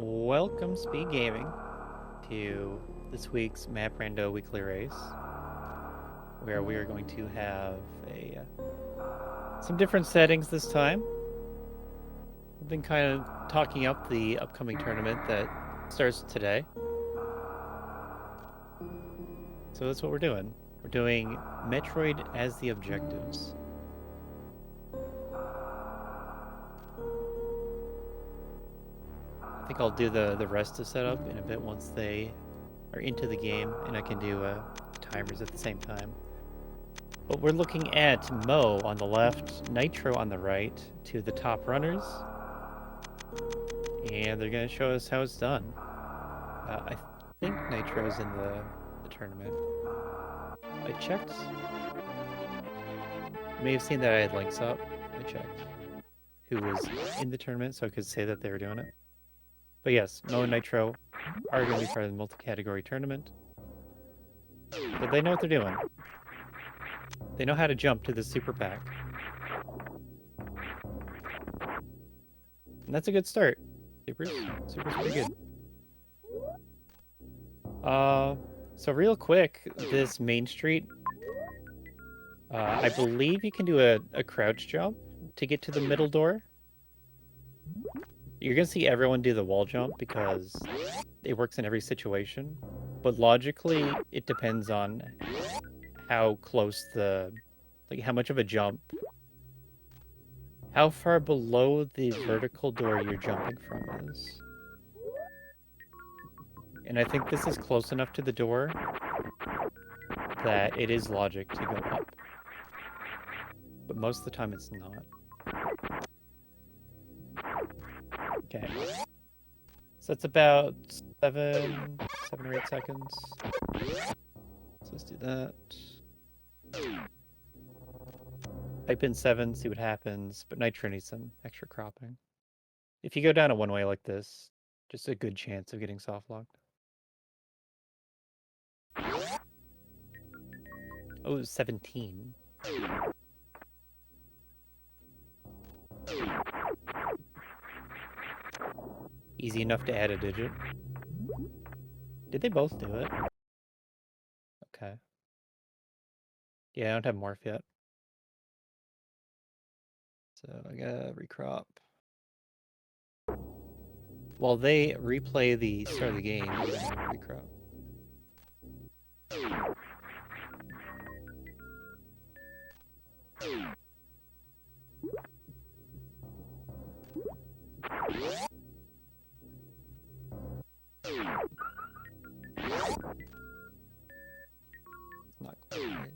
Welcome, SpeedGaming, to this week's Map Rando weekly race, where we are going to have some different settings this time. We've been kind of talking up the upcoming tournament that starts today. So that's what we're doing. We're doing Metroid as the objectives. I think I'll do the rest of setup in a bit once they are into the game, and I can do timers at the same time. But we're looking at Mo on the left, Nitro on the right, to the top runners. And they're going to show us how it's done. I think Nitro's in the tournament. I checked. You may have seen that I had links up. I checked who was in the tournament so I could say that they were doing it. But yes, Mo and Nitro are going to be part of the multi-category tournament. But they know what they're doing. They know how to jump to the super pack. And that's a good start. Super's pretty good. So real quick, this main street, I believe you can do a crouch jump to get to the middle door. You're gonna see everyone do the wall jump because it works in every situation. But logically, it depends on how close like how much of a jump, how far below the vertical door you're jumping from is. And I think this is close enough to the door that it is logic to go up. But most of the time it's not. Okay. So that's about 7 or 8 seconds. So let's do that. Type in 7, see what happens, but Nitro needs some extra cropping. If you go down a one-way like this, just a good chance of getting soft locked. Oh, 17. Easy enough to add a digit. Did they both do it? Okay. Yeah, I don't have morph yet. So I gotta recrop. While they replay the start of the game, I'm gonna recrop. It's not quite right.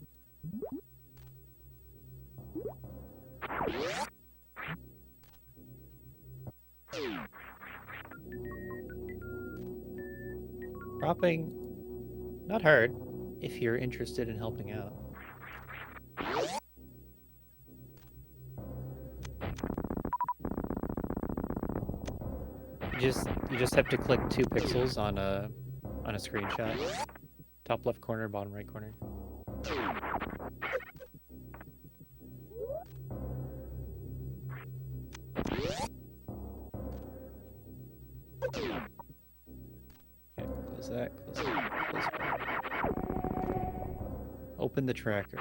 Cropping, not hard, if you're interested in helping out. You just have to click 2 pixels on a screenshot. Top left corner, bottom right corner. Okay, close that, close that. Open the tracker.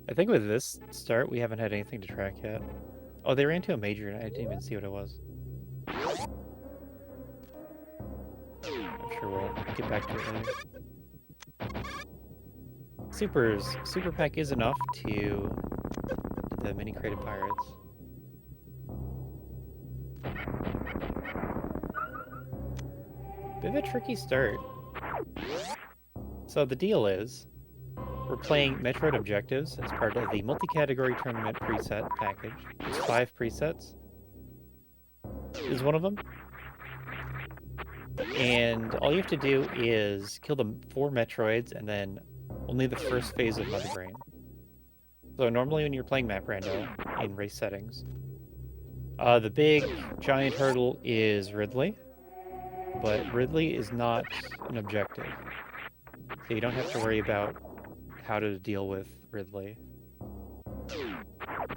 I think with this start, we haven't had anything to track yet. Oh, they ran to a major, and I didn't even see what it was. I'm sure we'll get back to it later. Super pack is enough to the mini crated pirates. Bit of a tricky start. So the deal is, we're playing Metroid objectives as part of the multi-category tournament preset package. There's 5 presets. This is one of them. And all you have to do is kill the 4 Metroids and then only the first phase of Mother Brain. So normally when you're playing Map Rando in race settings, the big giant hurdle is Ridley, but Ridley is not an objective. So you don't have to worry about how to deal with Ridley,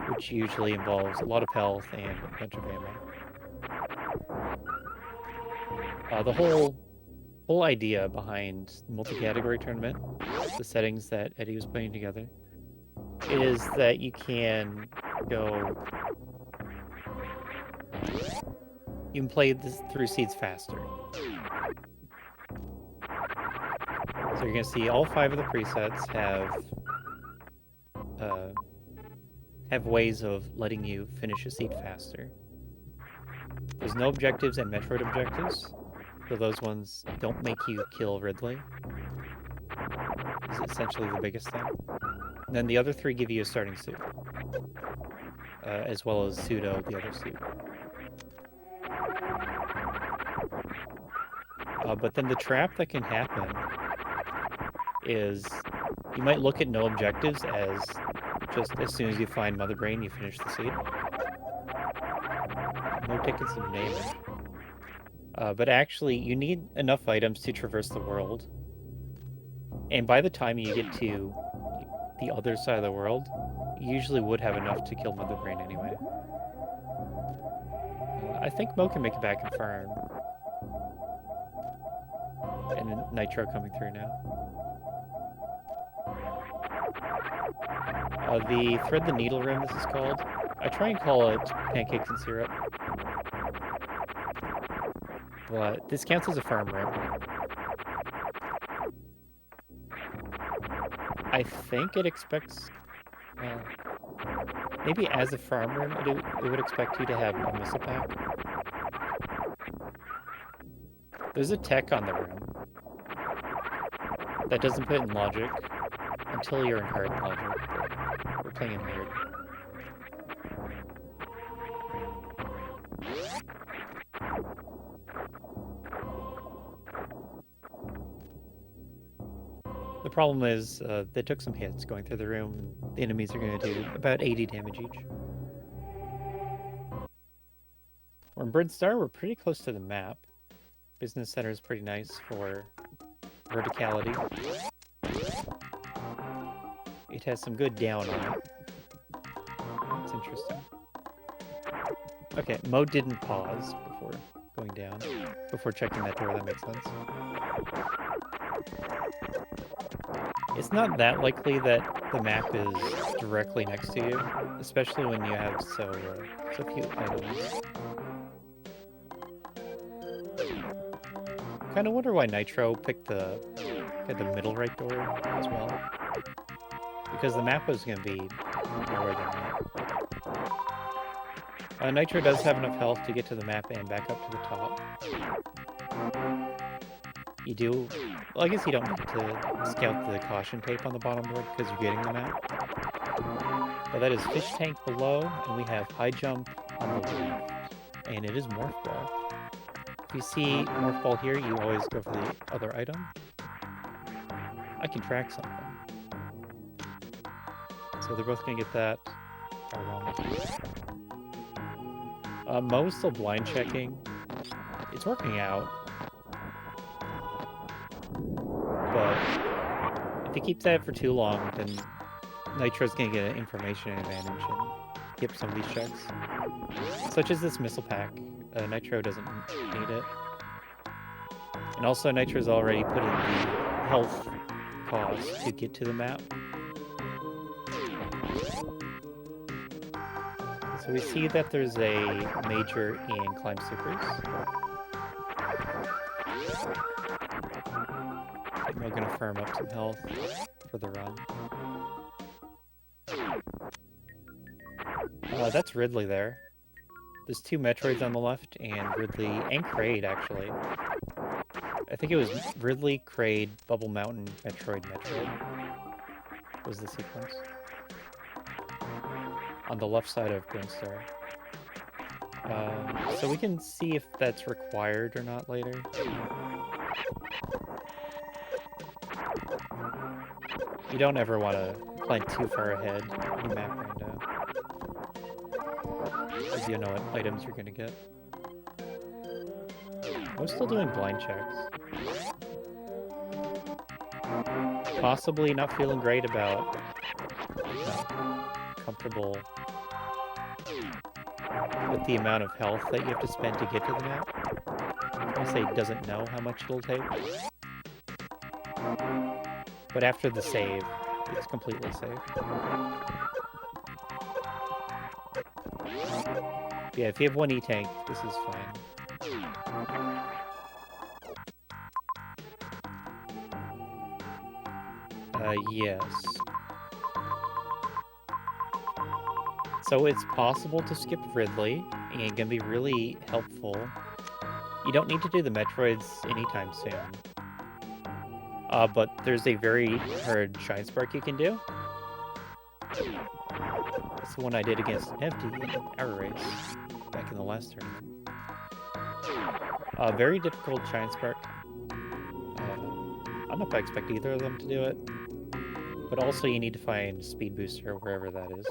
which usually involves a lot of health and a bunch of ammo. The whole idea behind the multi-category tournament, the settings that Eddie was putting together, is that you can go... You can play this through seeds faster. So you're going to see all 5 of the presets have ways of letting you finish a seed faster. There's no objectives and Metroid objectives, so those ones don't make you kill Ridley. Is essentially the biggest thing. And then the other 3 give you a starting suit, as well as Pseudo, the other suit. But then the trap that can happen is you might look at no objectives as just as soon as you find Mother Brain, you finish the seed. No tickets and damage. But actually, you need enough items to traverse the world. And by the time you get to the other side of the world, you usually would have enough to kill Mother Brain anyway. I think Mo can make it back and farm. And then Nitro coming through now. The Thread the Needle Rim, this is called. I try and call it Pancakes and Syrup. But this counts as a farm rim. I think it expects... maybe as a farm rim, it would expect you to have a missile pack. There's a tech on the rim that doesn't put in logic until you're in hard logic, but we're playing in hard. The problem is they took some hits going through the room, and the enemies are going to do about 80 damage each. We're in Brinstar, we're pretty close to the map. Business Center is pretty nice for verticality. It has some good down on it. That's interesting. Okay, Mo didn't pause before going down, before checking that door, that makes sense. It's not that likely that the map is directly next to you, especially when you have so few items. Kind of wonder why Nitro picked the middle right door as well, because the map was going to be lower than that. Nitro does have enough health to get to the map and back up to the top. You do... Well, I guess you don't need to scout the caution tape on the bottom board because you're getting the map. But that is Fish Tank below, and we have High Jump on the left. And it is Morph Ball. If you see Morph Ball here, you always go for the other item. I can track something. So they're both going to get that. Mo's still blind checking. It's working out. But if he keeps that for too long, then Nitro's going to get an information advantage and skip some of these checks. Such as this missile pack. Nitro doesn't need it. And also Nitro's already put in the health cost to get to the map. So we see that there's a major in Climb Supers. We're going to firm up some health for the run. That's Ridley there. There's 2 Metroids on the left, and Ridley and Kraid, actually. I think it was Ridley, Kraid, Bubble Mountain, Metroid was the sequence. On the left side of Brinstar. So we can see if that's required or not later. You don't ever want to plan too far ahead in map Rando, because you know what items you're going to get. I'm still doing blind checks. Possibly not feeling great about comfortable with the amount of health that you have to spend to get to the map. I say it doesn't know how much it'll take. But after the save, it's completely safe. Yeah, if you have one E-tank, this is fine. Yes. So it's possible to skip Ridley, and it can be really helpful. You don't need to do the Metroids anytime soon. But there's a very hard Shine Spark you can do. It's the one I did against Empty in our race back in the last tournament. Very difficult Shine Spark. I don't know if I expect either of them to do it. But also you need to find Speed Booster wherever that is.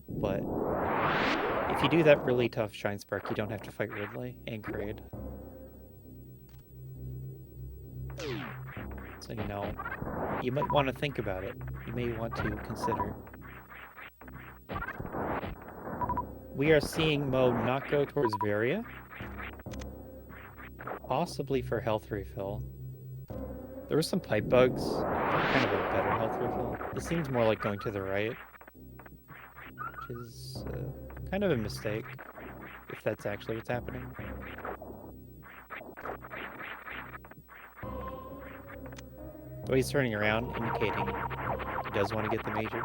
But if you do that really tough Shine Spark, you don't have to fight Ridley and Kraid. So, you know, you might want to think about it. You may want to consider. We are seeing Mo not go towards Varia. Possibly for health refill. There were some pipe bugs. Kind of a better health refill. This seems more like going to the right. Which is kind of a mistake. If that's actually what's happening. So he's turning around, indicating he does want to get the major.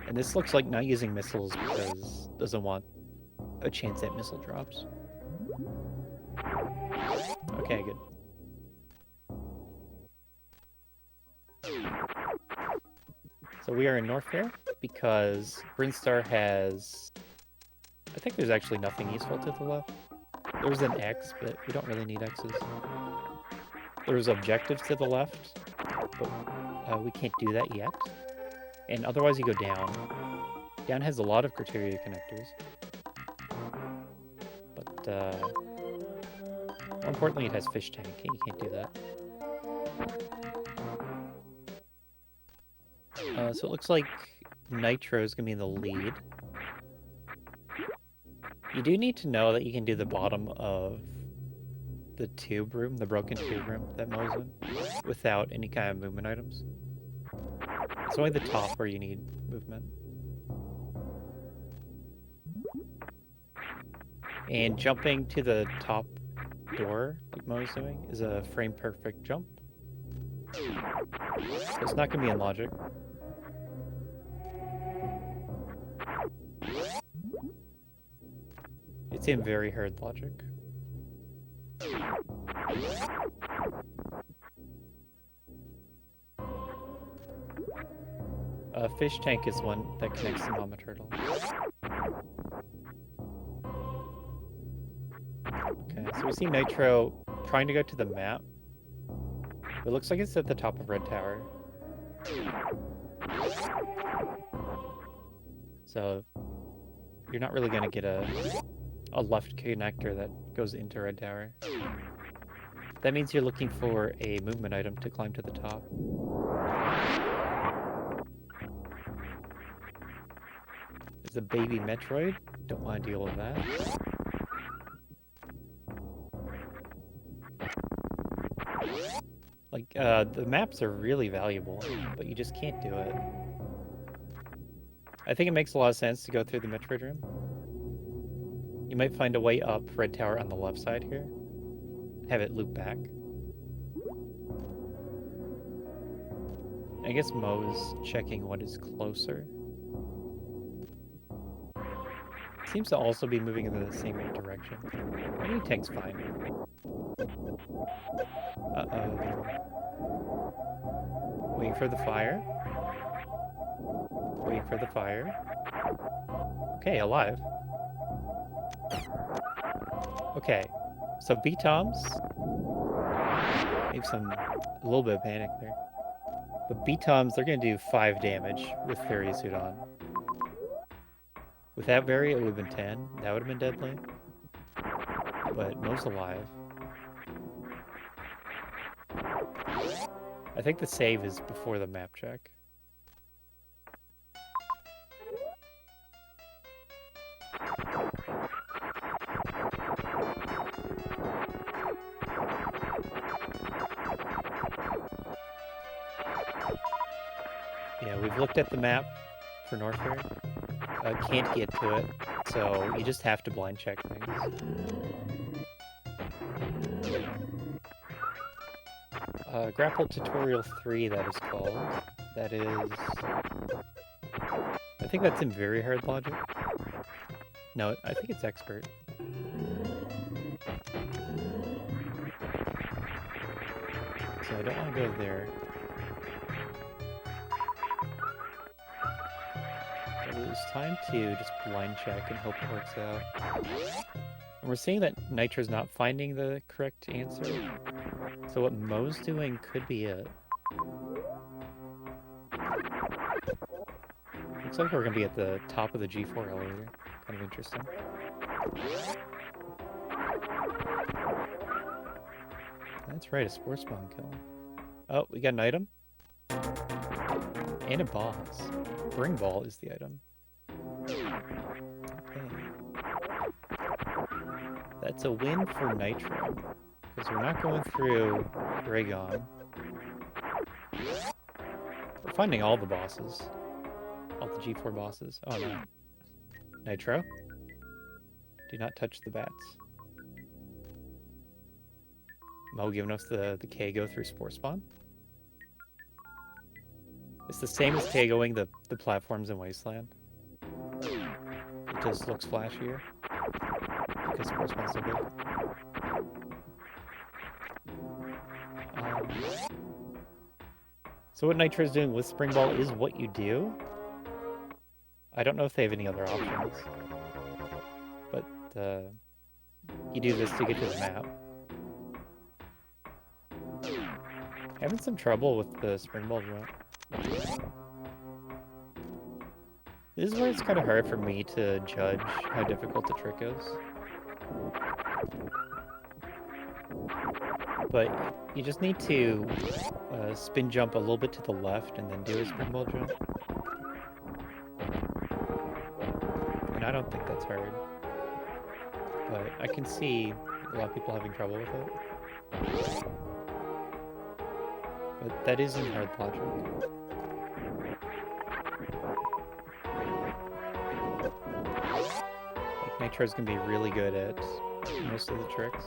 And this looks like not using missiles because it doesn't want a chance at missile drops. Okay, good. So we are in North Fair because Brinstar has... I think there's actually nothing useful to the left. There's an X, but we don't really need X's. There's objectives to the left, but we can't do that yet. And otherwise you go down. Down has a lot of criteria connectors. But, more importantly, it has fish tank, and you can't do that. So it looks like Nitro is going to be in the lead. You do need to know that you can do the bottom of the tube room, the broken tube room that Mo's in, without any kind of movement items. It's only the top where you need movement. And jumping to the top door, like Mo's doing, is a frame-perfect jump. So it's not going to be in logic. It's in very hard logic. Fish tank is one that connects the Mama Turtle. Okay, so we see Nitro trying to go to the map. It looks like it's at the top of Red Tower. So you're not really going to get a left connector that goes into Red Tower. That means you're looking for a movement item to climb to the top. There's a baby Metroid. Don't want to deal with that. Like, the maps are really valuable, but you just can't do it. I think it makes a lot of sense to go through the Metroid room. You might find a way up Red Tower on the left side here. Have it loop back. I guess Mo's checking what is closer. Seems to also be moving in the same direction. Any tank's fine. Uh-oh. Waiting for the fire. Waiting for the fire. Okay, alive. Okay, so B-Toms. Maybe a little bit of panic there. But B-Toms, they're going to do 5 damage with Fairy Suit on. Without Fairy, it would have been 10. That would have been deadly. But Mo's alive. I think the save is before the map check. Yeah, we've looked at the map for Norfair. Can't get to it, so you just have to blind check things. Grapple Tutorial 3, that is called. That is... I think that's in very hard logic. No, I think it's expert. So I don't want to go there. But it's time to just blind check and hope it works out. And we're seeing that Nitro's not finding the correct answer. So what Mo's doing could be it. Looks like we're going to be at the top of the G4 elevator. Kind of interesting. That's right, a sports spawn kill. Oh, we got an item. And a boss. Bring ball is the item. Okay. That's a win for Nitro. Because we're not going through Dragon. We're finding all the bosses. All the G4 bosses. Oh no. Nitro? Do not touch the bats. Mo giving us the K go through Sport Spawn. It's the same as K going the platforms in Wasteland. It just looks flashier. Because Sport Spawn's so big. So what Nitro's doing with Spring Ball is what you do. I don't know if they have any other options. But you do this to get to the map. Having some trouble with the Spring Ball jump. This is where it's kind of hard for me to judge how difficult the trick is. But you just need to spin jump a little bit to the left and then do a spring ball jump. And I don't think that's hard. But I can see a lot of people having trouble with it. But that is in hard logic. Like, Nitro's gonna be really good at most of the tricks.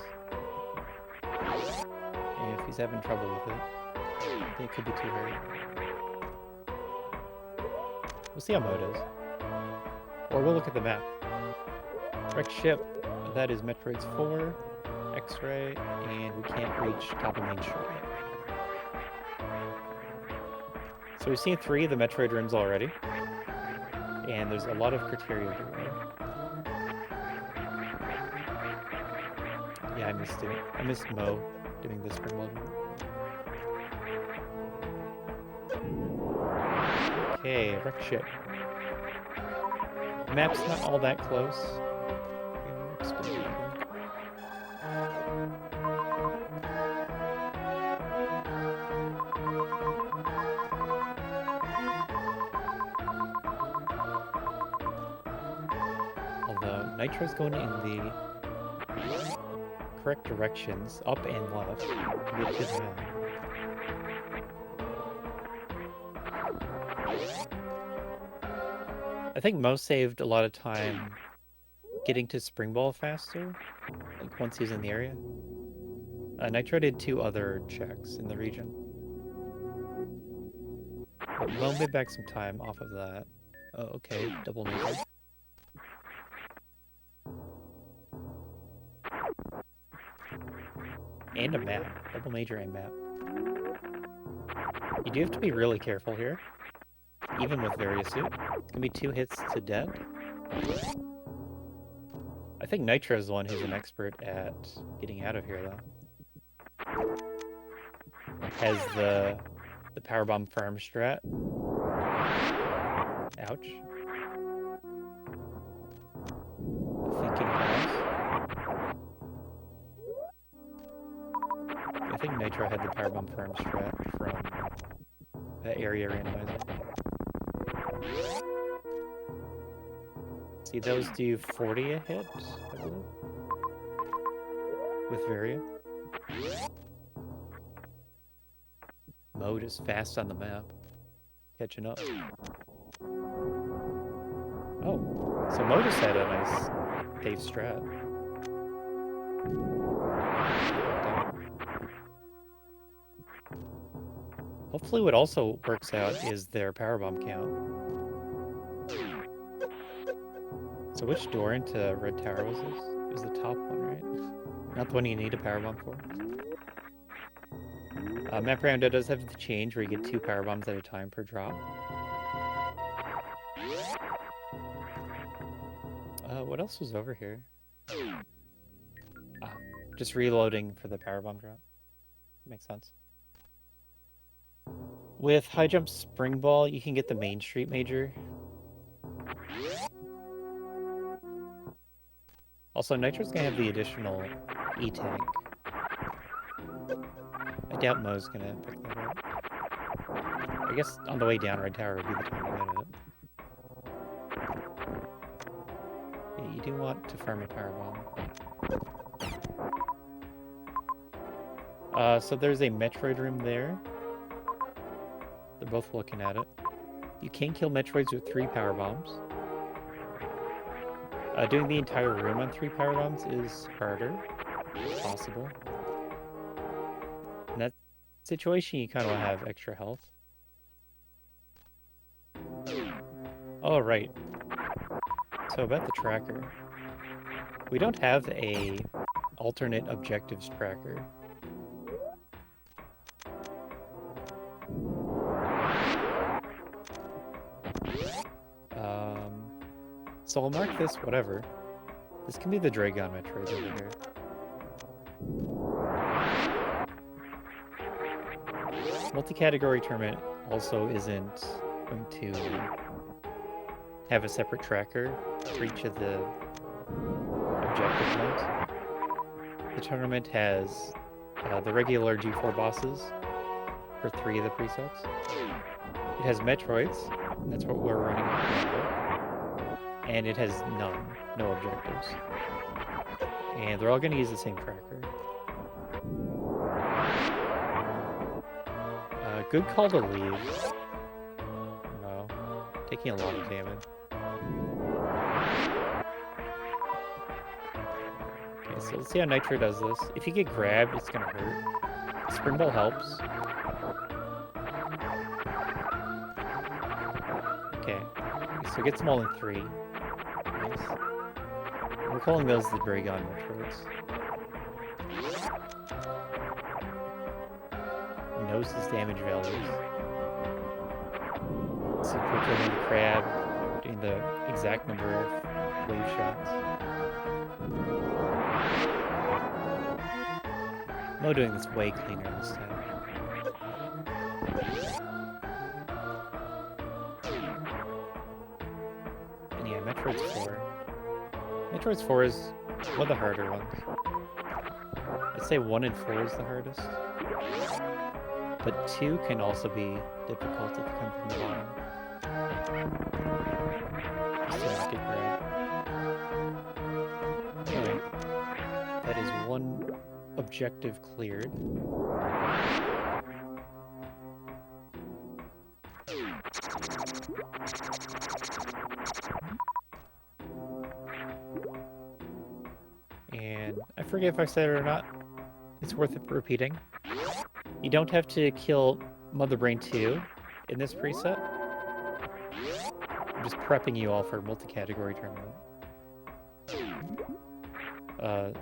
And if he's having trouble with it, I think it could be too hard. We'll see how Mo does. Or we'll look at the map. Wrecked ship, that is Metroid's 4, X-ray, and we can't reach top of Main Street yet. So we've seen 3 of the Metroid rooms already, and there's a lot of criteria everywhere. Yeah, I missed it. I missed Mo doing this spring ball jump. Okay, wrecked ship. The map's not all that close. Although Nitro's going in the correct directions, up and left, to get to the map. I think Mo saved a lot of time getting to Spring Ball faster, like once he's in the area. Nitro did 2 other checks in the region. But Mo made back some time off of that. Oh, okay, double major. And a map. Double major and map. You do have to be really careful here. Even with various suit. It's gonna be 2 hits to dead. I think Nitro is the one who's an expert at getting out of here, though. Has the powerbomb farm strat. Ouch. Thinking pause. I think Nitro had the powerbomb farm strat from the area randomizer. See, those do 40 a hit, I believe, with Varia. Mode is fast on the map. Catching up. Oh, so Modus had a nice safe strat. Hopefully what also works out is their powerbomb count. So which door into Red Tower was this? It was the top one, right? Not the one you need a powerbomb for. Map Rando does have the change where you get 2 powerbombs at a time per drop. What else was over here? Just reloading for the powerbomb drop. Makes sense. With high jump spring ball, you can get the Main Street Major. Also, Nitro's gonna have the additional E-Tank. I doubt Mo's gonna pick that up. I guess on the way down Red Tower would be the time to get it. Yeah, you do want to farm a powerbomb. So there's a Metroid room there. They're both looking at it. You can kill Metroids with 3 powerbombs. Doing the entire room on 3 powerbombs is harder, if possible. In that situation, you kind of want to have extra health. Oh, right. So about the tracker. We don't have a alternate objectives tracker. So I'll mark this whatever. This can be the Dragon Metroid over here. Multi-category tournament also isn't going to have a separate tracker for each of the objective modes. The tournament has the regular G4 bosses for 3 of the presets. It has Metroids, and that's what we're running now. And it has none, no objectives. And they're all going to use the same tracker. Good call to leave. No, taking a lot of damage. Okay, so let's see how Nitro does this. If you get grabbed, it's going to hurt. Spring Ball helps. Okay, so it gets them all in 3. Nice. We're calling those the Dragon Metroids. Knows his damage values. See, we're killing the crab, doing the exact number of wave shots. Mo doing this way cleaner this time. And yeah, Metroid's 4. Metroid's 4 is one of the harder ones. I'd say 1 and 4 is the hardest. But 2 can also be difficult if you come from the bottom. Just to not get grabbed. Anyway, that is 1 objective cleared. And I forget if I said it or not. It's worth it repeating. You don't have to kill Mother Brain 2 in this preset. I'm just prepping you all for a multi-category tournament.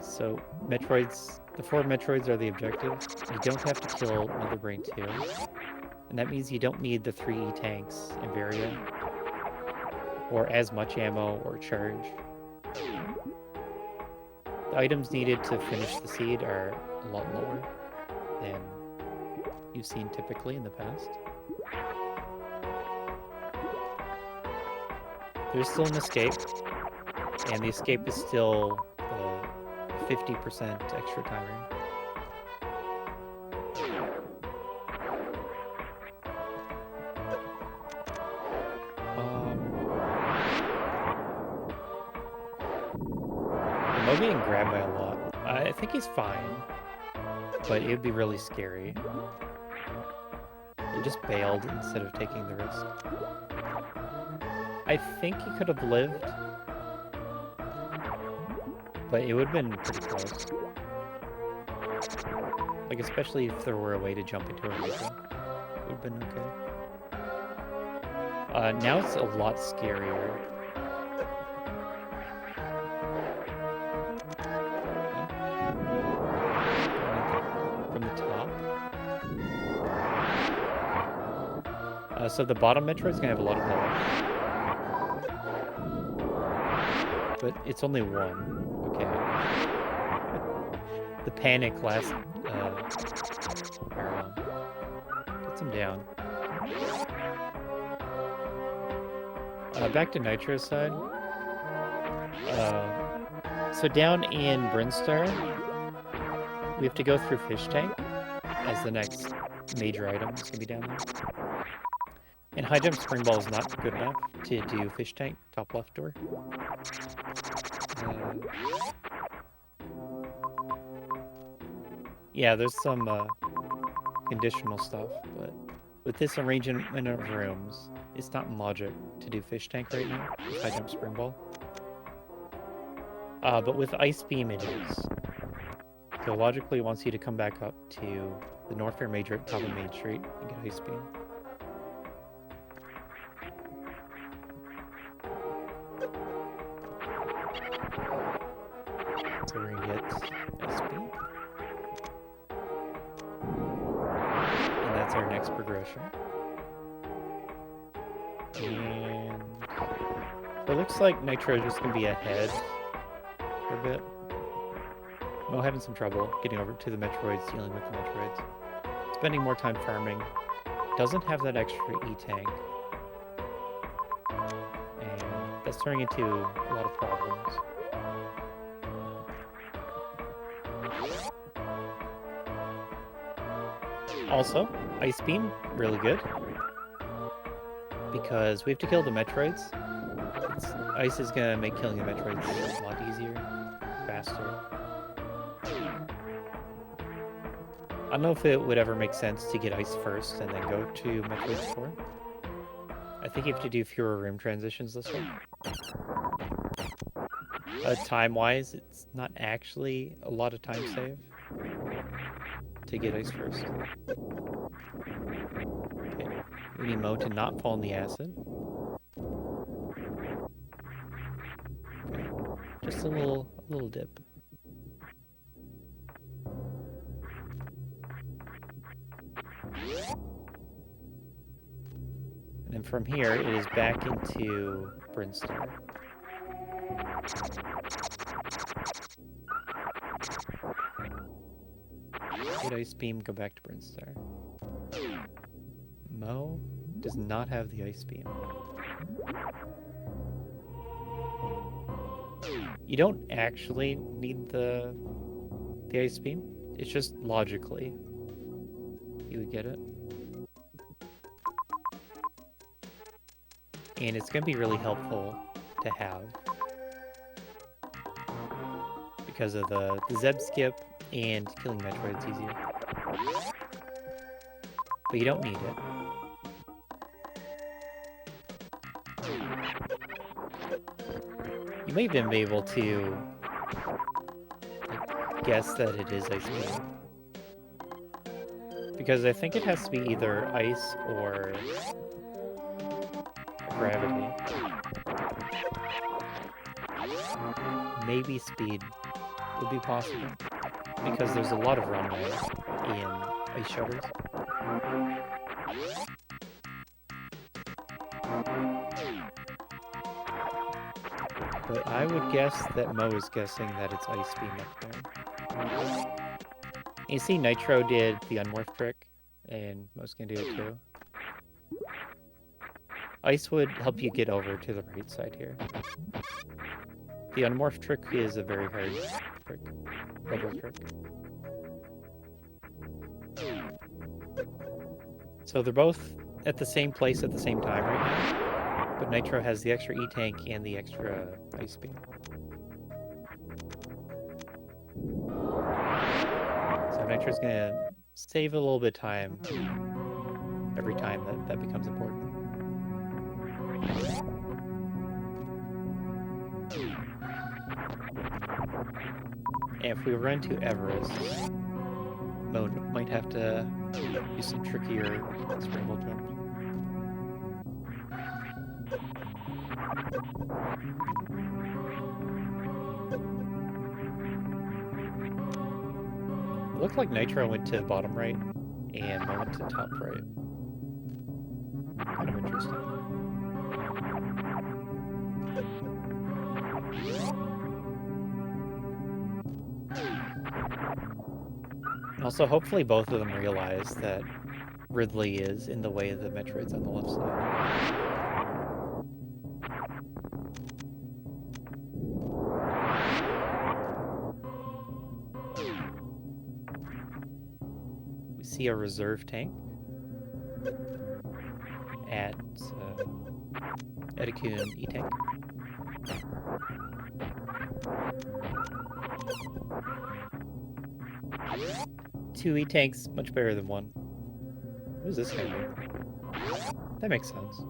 So Metroids, the 4 Metroids are the objective. You don't have to kill Mother Brain 2. And that means you don't need the 3 E-Tanks in Varia, or as much ammo or charge. The items needed to finish the seed are a lot lower than you've seen typically in the past. There's still an escape, and the escape is still the 50% extra timer. Mo getting grabbed by a lot. I think he's fine, but it would be really scary. He just bailed instead of taking the risk. I think he could have lived, but it would have been pretty close. Like, especially if there were a way to jump into a region. It would have been okay. Now it's a lot scarier. From the top. So the bottom Metroid's gonna have a lot of health. But it's only one. Okay. The panic lasts gets him down. Back to Nitro's side. So down in Brinstar, we have to go through Fish Tank as the next major item is gonna be down there. And high jump spring ball is not good enough to do Fish Tank, top left door. Yeah, there's some conditional stuff, but with this arrangement of rooms, it's not in logic to do Fish Tank right now with high jump spring ball. But with Ice Beam it is. So logically it wants you to come back up to the Norfair Major at top of Main Street and get Ice Beam. So we're gonna get Ice Beam. And that's our next progression. And so it looks like Nitro is just gonna be ahead for a bit. Mo having some trouble getting over to the Metroids, dealing with the Metroids. Spending more time farming. Doesn't have that extra E-Tank. And that's turning into a lot of problems. Also, Ice Beam, really good. Because we have to kill the Metroids. Ice is gonna make killing the Metroids a lot easier, faster. I don't know if it would ever make sense to get Ice first and then go to Metroids 4. I think you have to do fewer room transitions this way. Time-wise, it's not actually a lot of time save to get Ice first. Okay, we need Mo to not fall in the acid. Okay, just a little dip. And then from here, it is back into Brinstar. Get Ice Beam, go back to Brinstar. Mo does not have the Ice Beam. You don't actually need the Ice Beam. It's just logically you would get it. And it's going to be really helpful to have because of the Zeb skip and killing Metroid's easier. But you don't need it. You may even be able to guess that it is Ice Beam. Because I think it has to be either ice or gravity. Maybe speed would be possible. Because there's a lot of runway in ice shutters. But I would guess that Mo is guessing that it's Ice Beam up there. You see Nitro did the unmorph trick, and Mo's gonna do it too. Ice would help you get over to the right side here. The unmorph trick is a very hard trick. Level trick. So they're both at the same place at the same time right now. But Nitro has the extra E-Tank and the extra Ice Beam. Nitro's gonna save a little bit of time every time that becomes important. And if we run to Everest, Mo might have to do some trickier scramble jumps. It looked like Nitro went to bottom right, and Mo went to top right. Kind of interesting. Also, hopefully both of them realize that Ridley is in the way of the Metroids on the left side. We see a reserve tank at Edikun E-Tank. Two E-Tanks, much better than one. What is this guy do? That makes sense.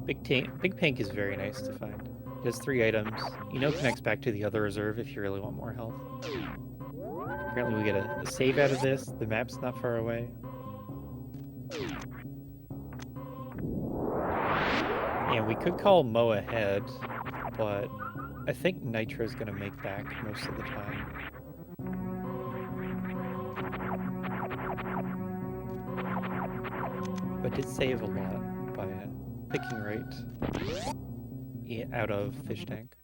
Big Tank is very nice to find. It has 3 items. You know, connects back to the other reserve if you really want more health. Apparently we get a save out of this. The map's not far away. And we could call Mo ahead, but I think Nitro's gonna make back most of the time. But did save a lot by picking right out of Fish Tank.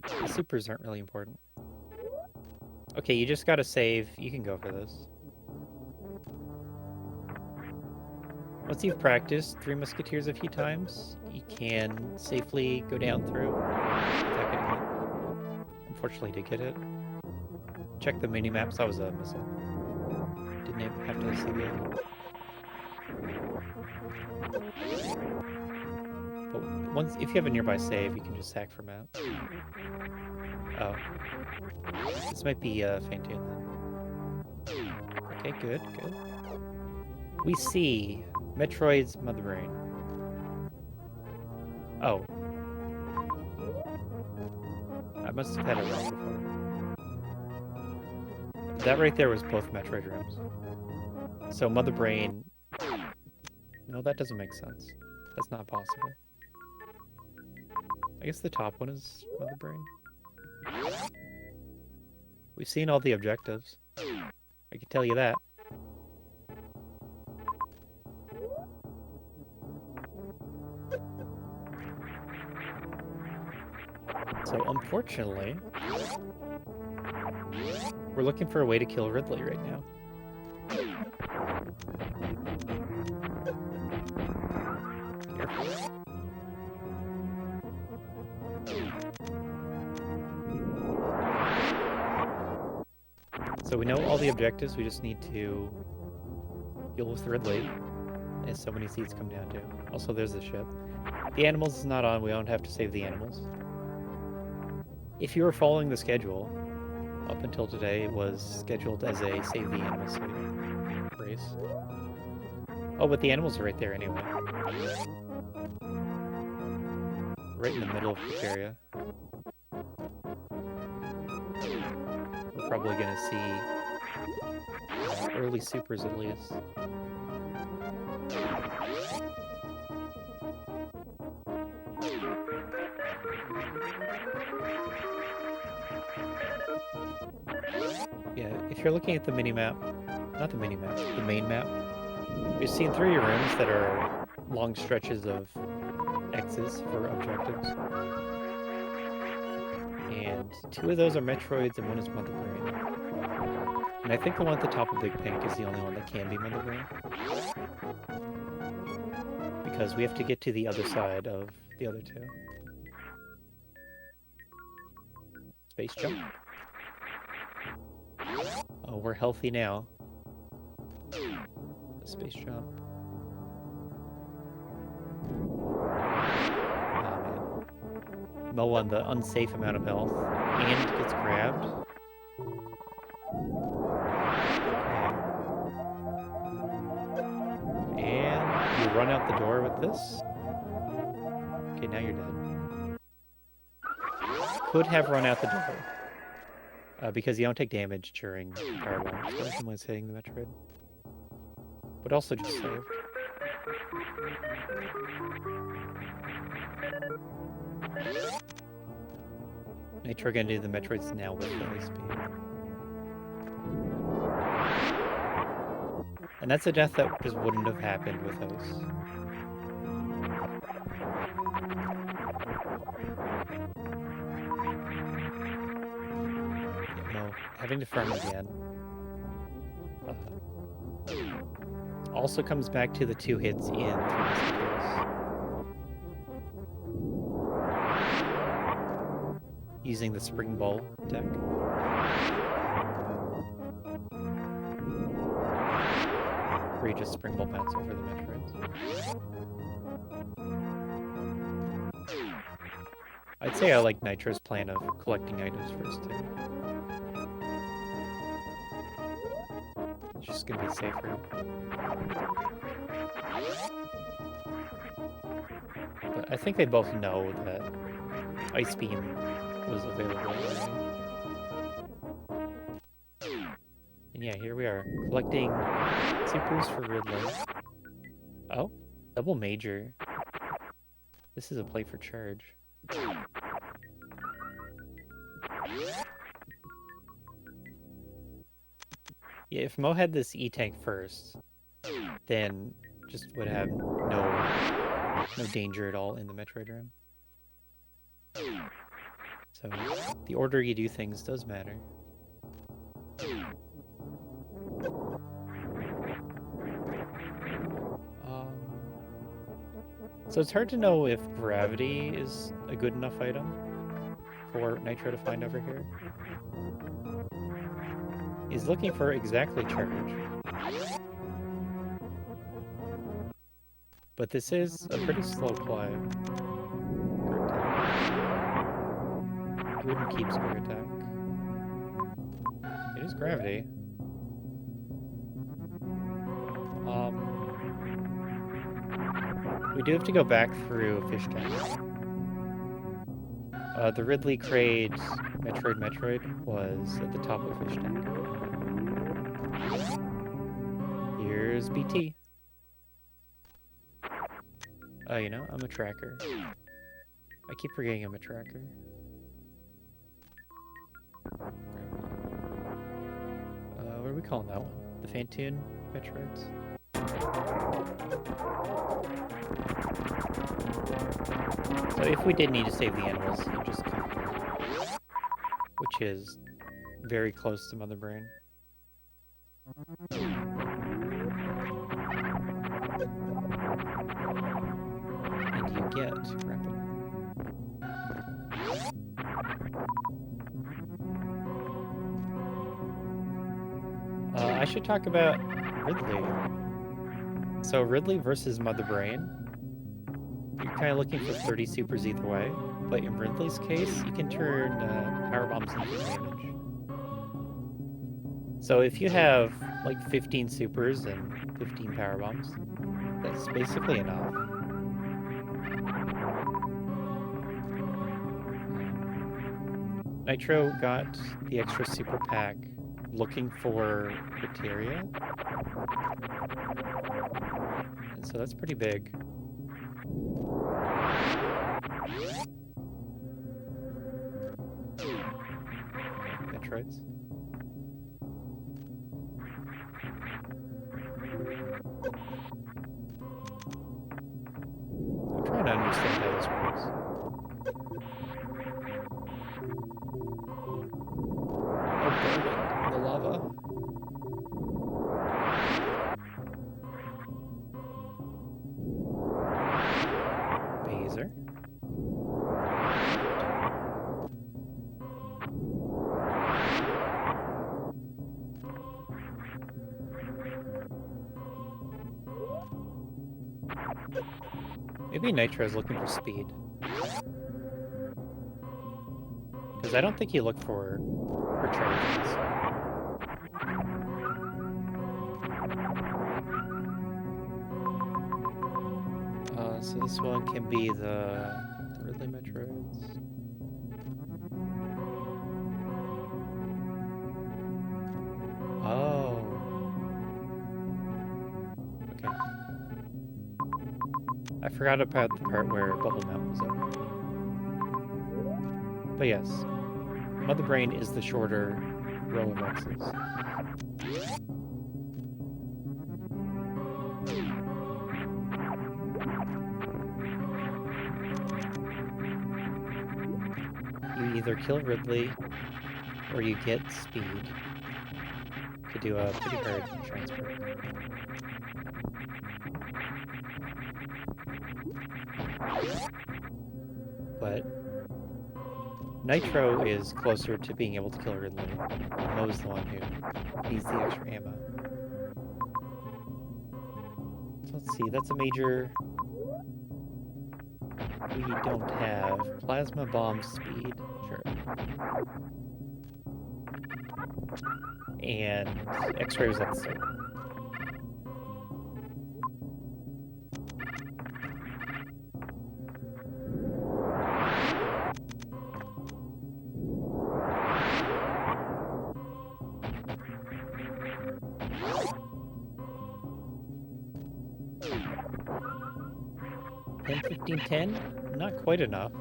The supers aren't really important. Okay, you just gotta save. You can go for this. Once you've practiced Three Musketeers a few times, you can safely go down through without getting hit. Unfortunately, did get hit. Check the mini-maps. That was a missile. Didn't even have to see it. But if you have a nearby save, you can just sack for map. Oh. This might be Faintail then. Okay, good. We see Metroid's Mother Brain. Oh. I must have had it wrong before. That right there was both Metroid rooms. So Mother Brain... No, that doesn't make sense. That's not possible. I guess the top one is Mother Brain. We've seen all the objectives. I can tell you that. So unfortunately, we're looking for a way to kill Ridley right now. Careful. So we know all the objectives, we just need to deal with Ridley as so many seeds come down to. Also, there's the ship. The animals is not on, we don't have to save the animals. If you were following the schedule, up until today, it was scheduled as a save the animals race. Oh, but the animals are right there anyway. Right in the middle of the area. We're probably gonna see early supers at least. Yeah, if you're looking at the mini-map, not the mini-map, the main map, you've seen 3 rooms that are long stretches of X's for objectives. And 2 of those are Metroids and 1 is Mother Brain. And I think the one at the top of Big Pink is the only one that can be Mother Brain. Because we have to get to the other side of the other 2. Space jump. Oh, we're healthy now. The space jump. Oh, man. Mo on the unsafe amount of health and gets grabbed. Okay. And you run out the door with this. Okay, now you're dead. Could have run out the door. Because you don't take damage during fireball, especially when it's hitting the Metroid. But also just saved. Nitro gonna do the Metroids now with the ice beam. And that's a death that just wouldn't have happened with those. No, having to farm again. Also comes back to the 2 hits in 3 seconds. Using the spring ball deck. Where you just spring ball bounce over the Metroids. I'd say I like Nitro's plan of collecting items first too. It's just gonna be safer. But I think they both know that Ice Beam was available already. And yeah, here we are, collecting supers for Ridley. Oh, double major. This is a play for charge. Yeah, if Mo had this E-Tank first, then just would have no danger at all in the Metroid room. So, the order you do things does matter. So it's hard to know if gravity is a good enough item for Nitro to find over here. He's looking for exactly charge. But this is a pretty slow play. He wouldn't keep Square Attack. It is gravity. We do have to go back through Fish Tank. The Ridley Crate Metroid was at the top of Fish Tank. Here's BT. You know, I'm a tracker. I keep forgetting I'm a tracker. What are we calling that one? The Fantoon Metroids? So if we did need to save the animals, you just come here, which is very close to Mother Brain. And you get rapid. I should talk about Ridley. So Ridley versus Mother Brain. You're kind of looking for 30 supers either way, but in Ridley's case, you can turn power bombs into damage. So if you have like 15 supers and 15 power bombs, that's basically enough. Nitro got the extra super pack looking for criteria, and so that's pretty big. Metroids. I'm trying to understand how this works. Oh, burning in the lava. Baser. Maybe Nitro is looking for speed. Because I don't think you look for charges. So this one can be the Ridley Metroids. Oh. Okay. I forgot about the part where Bubble Mountain was over. But yes, Mother Brain is the shorter row of X's. You either kill Ridley or you get speed to do a pretty hard transfer. But Nitro is closer to being able to kill Ridley. And Mo's the one who needs the extra ammo. So let's see, that's a major we don't have. Plasma bomb speed, sure. And X-ray was at the start. $10, $15, $10? Not quite enough.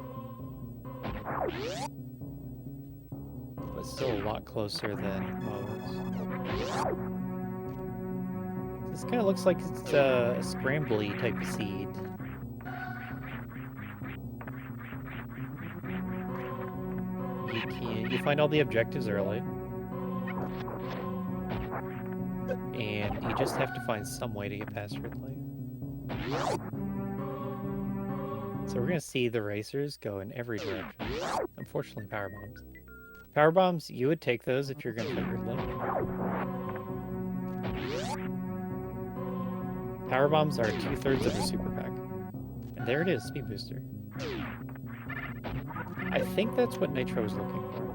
But still a lot closer than Mo's. This kind of looks like it's a scrambly type of seed. You find all the objectives early. And you just have to find some way to get past Ridley. So we're going to see the racers go in every direction. Unfortunately, power bombs. Power bombs, you would take those if you're going to fight Ridley. Power bombs are 2/3 of the super pack. And there it is, speed booster. I think that's what Nitro is looking for.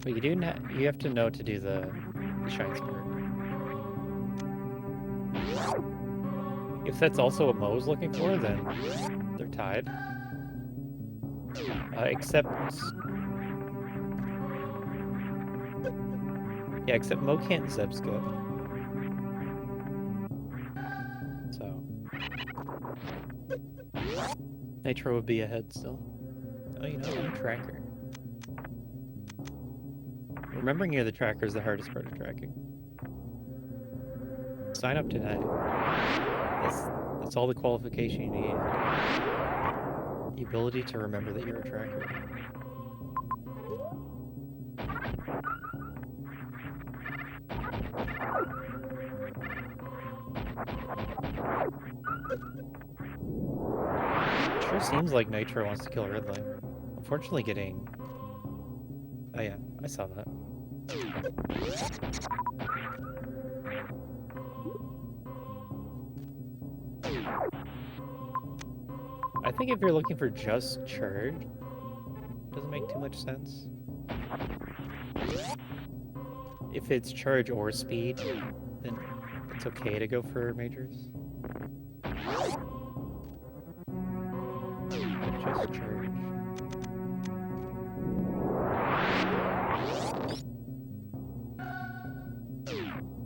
But you have to know to do the shine spurt. If that's also what Mo's looking for, then they're tied. Except Mo can't Zebska. So Nitro would be ahead still. Oh, you know, I'm a tracker. Remembering you're the tracker is the hardest part of tracking. Sign up today. That's all the qualification you need. The ability to remember that you're a tracker. It sure seems like Nitro wants to kill Ridley. Unfortunately getting... Oh yeah, I saw that. I think if you're looking for just charge, doesn't make too much sense. If it's charge or speed, then it's okay to go for majors. But just charge.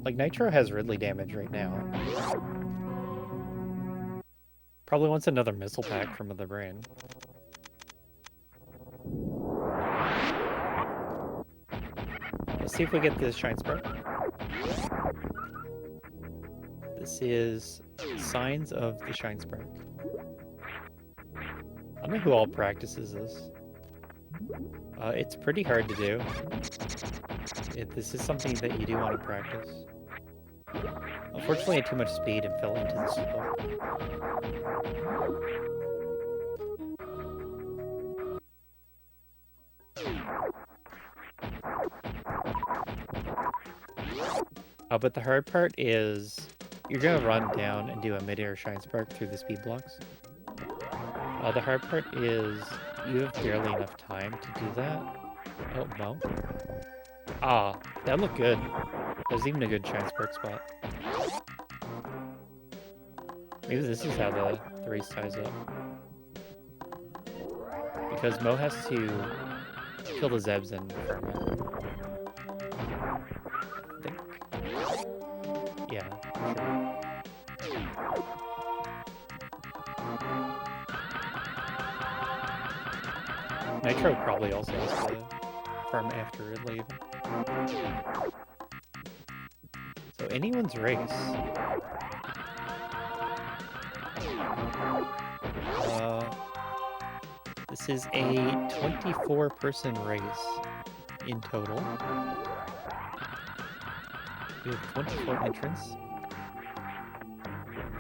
Like, Nitro has Ridley damage right now. Probably wants another missile pack from Mother Brain. Let's see if we get this Shine Spark. This is Signs of the Shine Spark. I don't know who all practices this. It's pretty hard to do. This is something that you do want to practice. Unfortunately, I had too much speed and fell into the slope. But the hard part is you're gonna run down and do a mid-air shine spark through the speed blocks. The hard part is you have barely enough time to do that. Oh, no. Ah, that looked good. There's even a good shine spark spot. Maybe this is how the race ties up. Because Mo has to kill the Zebs and farm it. I think. Yeah, sure. Nitro probably also has to farm after it leave. So anyone's race. This is a 24-person race in total. We have 24 entrants.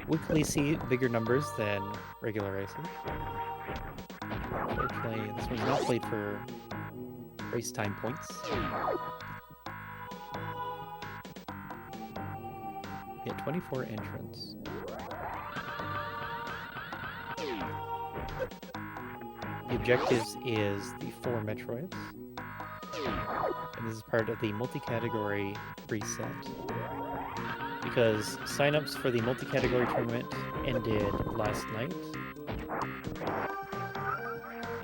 Weekly see bigger numbers than regular races. Unfortunately, this one's not played for race time points. We had 24 entrants. The objectives is the 4 Metroids. And this is part of the multi-category reset. Because signups for the multi-category tournament ended last night.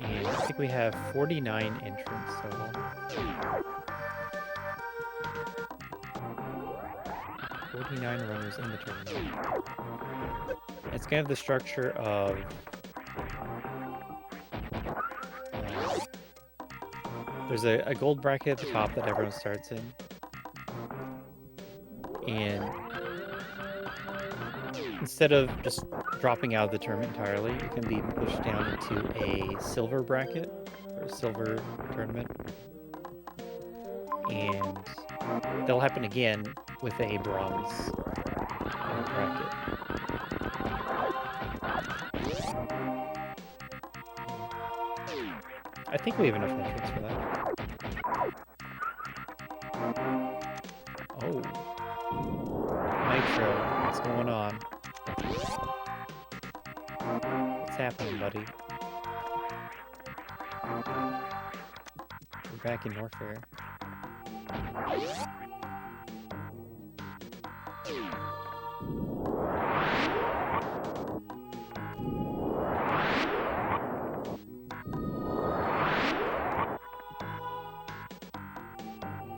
And I think we have 49 entrants total. 49 runners in the tournament. It's kind of the structure of there's a gold bracket at the top that everyone starts in. And instead of just dropping out of the tournament entirely, it can be pushed down into a silver bracket, or a silver tournament. And that'll happen again with a bronze bracket. I think we have enough entrants for that. Oh. Nitro, what's going on? What's happening, buddy? We're back in Norfair.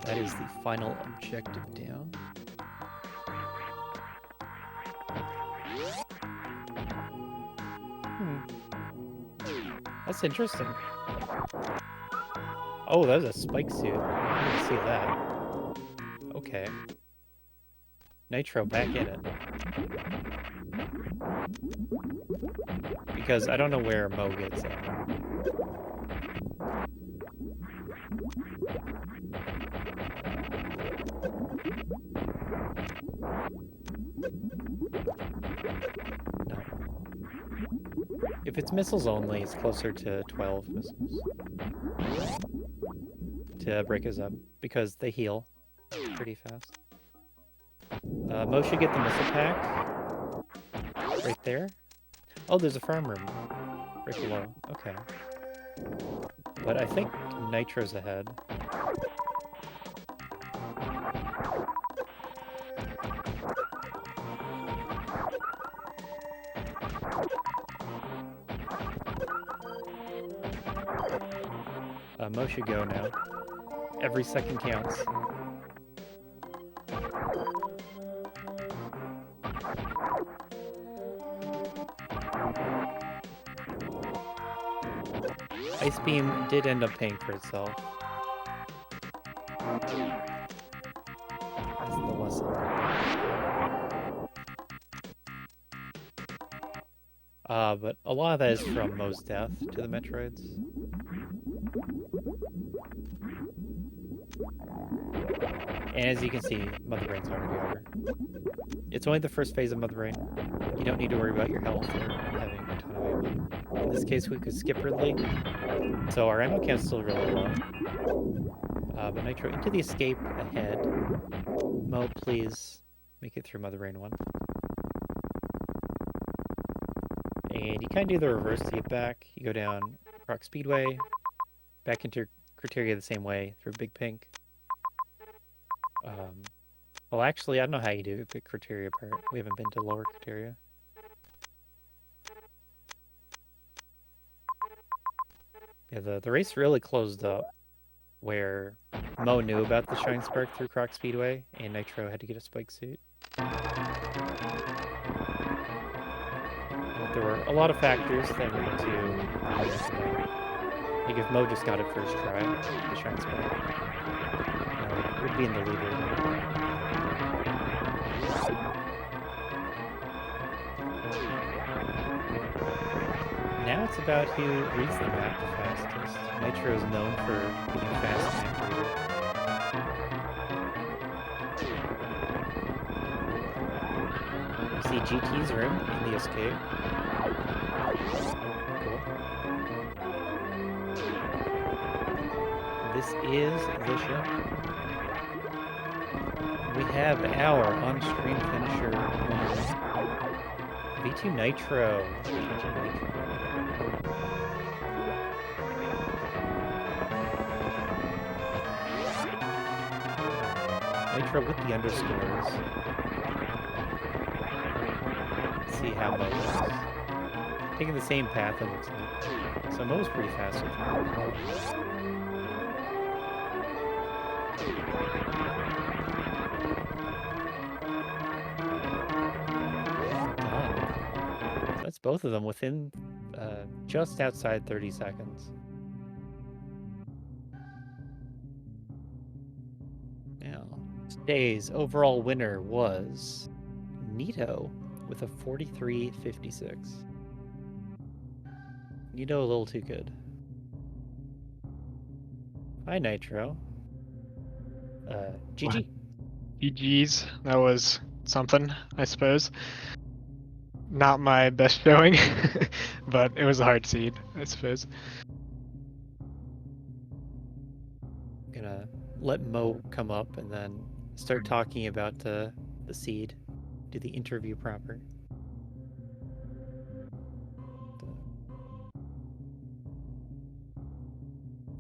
That is the final objective down. That's interesting. Oh, that was a spike suit. I didn't see that. Okay. Nitro back in it. Because I don't know where Mo gets it. No. If it's missiles only, it's closer to 12 missiles. To break us up, because they heal pretty fast. Mo should get the missile pack. Right there. Oh, there's a farm room. Right below. Okay. But I think Nitro's ahead. Mo should go now. Every second counts. Ice Beam did end up paying for itself. That's the lesson. But a lot of that is from Mo's death to the Metroids. And as you can see, Mother Brain's already over. It's only the first phase of Mother Brain. You don't need to worry about your health or having a ton of ammo. In this case, we could skip Ridley. So our ammo count's still really low. But Nitro into the escape ahead. Mo, please make it through Mother Brain 1. And you kind of do the reverse to get back. You go down Rock Speedway, back into Criteria the same way through Big Pink. Well, actually, I don't know how you do the Criteria part. We haven't been to Lower Criteria. Yeah, the race really closed up where Mo knew about the Shine Spark through Croc Speedway, and Nitro had to get a spike suit. But there were a lot of factors that went into like if Mo just got it first try, the Shine Spark, would be in the leader. Now it's about who reads the map the fastest. Nitro is known for being fast map reader. You see GT's room in the escape. Cool. This is the ship. We have our on-screen finisher winner. V2 Nitro. Nitro with the underscores. Let's see how Mo is. Taking the same path, it looks like. So Mo's pretty fast with Mo. Done. So that's both of them within just outside 30 seconds. Today's overall winner was Nito with a 43.56. Nito a little too good. Hi, Nitro. GG. GG's. That was something, I suppose. Not my best showing, but it was a hard seed, I suppose. I'm gonna let Mo come up and then start talking about the seed. Do the interview proper.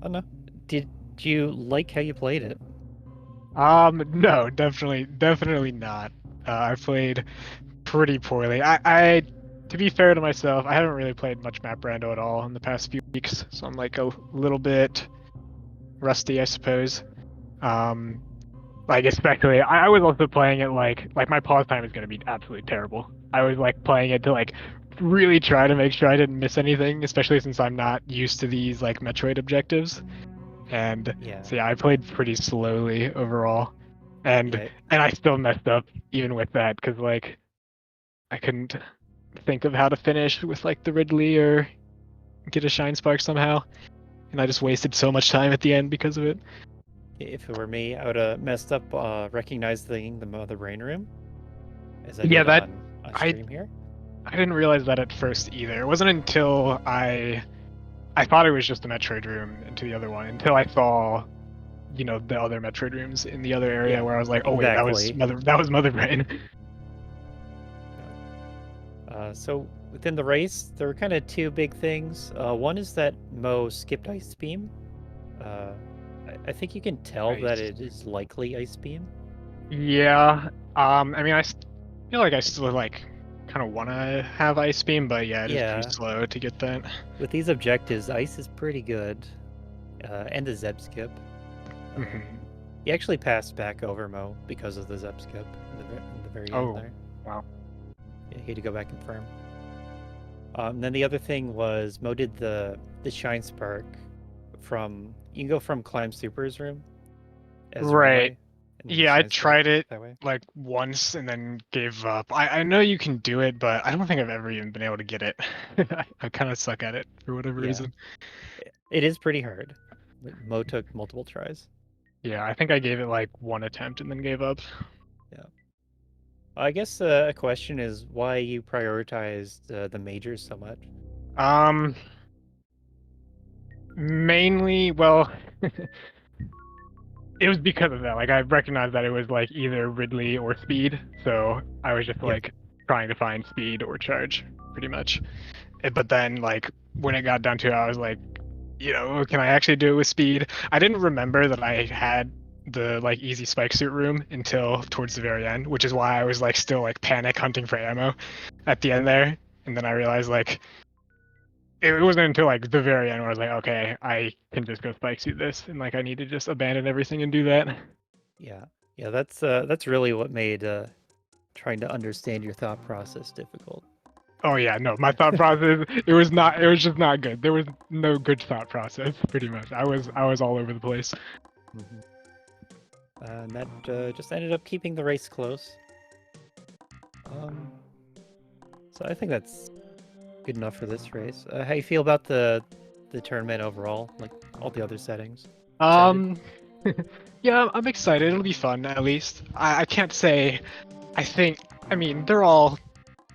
Oh no. Did you like how you played it? No, definitely not. I played pretty poorly. I, to be fair to myself, I haven't really played much map Rando at all in the past few weeks, so I'm like a little bit rusty, I suppose. Like especially, I was also playing it like my pause time is gonna be absolutely terrible. I was like playing it to like really try to make sure I didn't miss anything, especially since I'm not used to these like Metroid objectives. And so yeah, I played pretty slowly overall, and I still messed up even with that because like I couldn't think of how to finish with like the Ridley or get a Shine Spark somehow, and I just wasted so much time at the end because of it. If it were me, I would have messed up recognizing the Mother Brain Room, as I Yeah, did on stream here. I didn't realize that at first either. It wasn't until I thought it was just a Metroid room into the other one until I saw, you know, the other Metroid rooms in the other area where I was like, oh wait, that was Mother Brain. So within the race, there were kind of two big things. One is that Mo skipped Ice Beam. I think you can tell that it is likely Ice Beam. Yeah. I mean, I feel like I still like kind of want to have Ice Beam, but yeah, it is pretty slow to get that. With these objectives, Ice is pretty good, and the Zeb skip. He actually passed back over Mo because of the Zeb skip in the very end there. Wow. Yeah, he had to go back and farm. And then the other thing was Mo did the Shine Spark from, you can go from Climb Super's room. Right. Yeah, I tried it like once and then gave up. I know you can do it, but I don't think I've ever even been able to get it. I kind of suck at it for whatever reason. It is pretty hard. Mo took multiple tries. Yeah, I think I gave it like one attempt and then gave up. Yeah. I guess a question is why you prioritized the majors so much. Mainly, well, it was because of that. Like I recognized that it was like either Ridley or Speed, so I was just like trying to find Speed or Charge, pretty much. But then like when it got down to it, I was like, can I actually do it with speed? I didn't remember that I had the like easy spike suit room until towards the very end, which is why I was like still like panic hunting for ammo at the end there. And then I realized like it wasn't until like the very end where I was like, okay, I can just go spike suit this, and like I need to just abandon everything and do that. Yeah, yeah, that's really what made trying to understand your thought process difficult. Oh yeah, no, my thought process it was just not good. There was no good thought process, pretty much. I was all over the place. Hmm. And that just ended up keeping the race close. Um, so I think that's good enough for this race. How you feel about the tournament overall? Like all the other settings? Excited? Um yeah, I'm excited. It'll be fun at least. I can't say I think I mean, they're all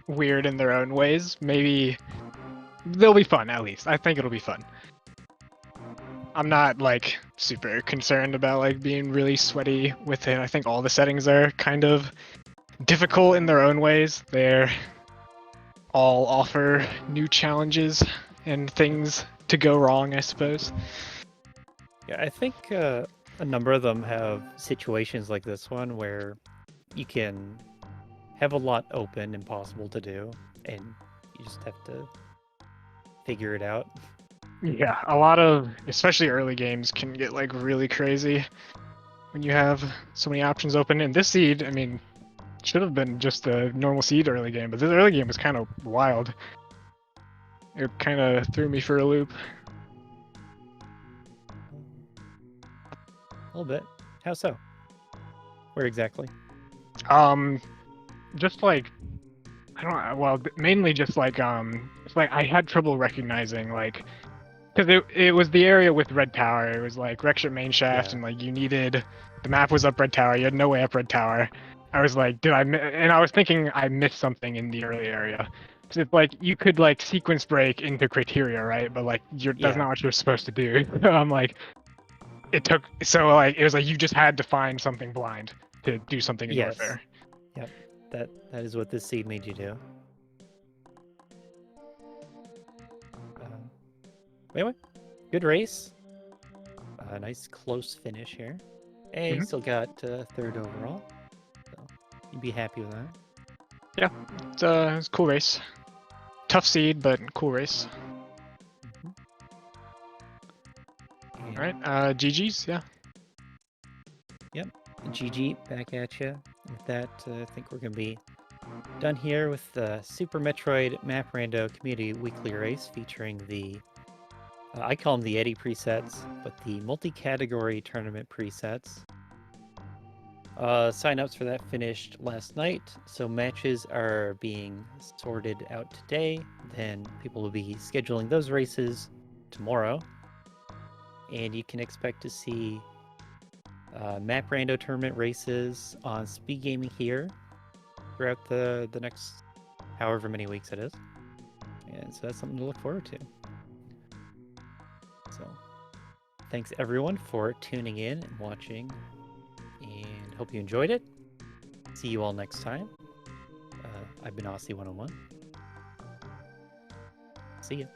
weird in their own ways. Maybe they'll be fun at least. I think it'll be fun. I'm not like super concerned about like being really sweaty with it. I think all the settings are kind of difficult in their own ways. They're all offer new challenges and things to go wrong, I suppose. Yeah, I think a number of them have situations like this one where you can have a lot open and possible to do, and you just have to figure it out. Yeah, a lot of especially early games can get like really crazy when you have so many options open. And this seed, I mean, should have been just a normal seed early game, but this early game was kind of wild. It kind of threw me for a loop. A little bit. How so? Where exactly? Um, just like I don't know, well, mainly just like it's like I had trouble recognizing like because it was the area with red tower. It was like Rexship main shaft, Yeah. and like you needed the map was up red tower. You had no way up red tower. I was like, and I was thinking I missed something in the early area. Because it's like you could like sequence break into criteria, right? But like that's Yeah. not what you're supposed to do. I'm like, it took so like it was like you just had to find something blind to do something in Yes. warfare. Yep. That is what this seed made you do. Um, anyway, good race. A nice close finish here. Hey, Hmm. still got third overall, so you'd be happy with that. Yeah, it's a cool race. Tough seed, but cool race. Hmm. All right, And GG's. Yeah. yep, GG back at you. With that, I think we're gonna be done here with the Super Metroid Map Rando Community Weekly Race featuring the I call them the Eddie presets, but the multi-category tournament presets. Sign-ups for that finished last night, so matches are being sorted out today. Then people will be scheduling those races tomorrow, and you can expect to see Map Rando tournament races on SpeedGaming here throughout the next however many weeks it is, and so that's something to look forward to. So, thanks everyone for tuning in and watching, and hope you enjoyed it. See you all next time. I've been Aussie 101. See ya.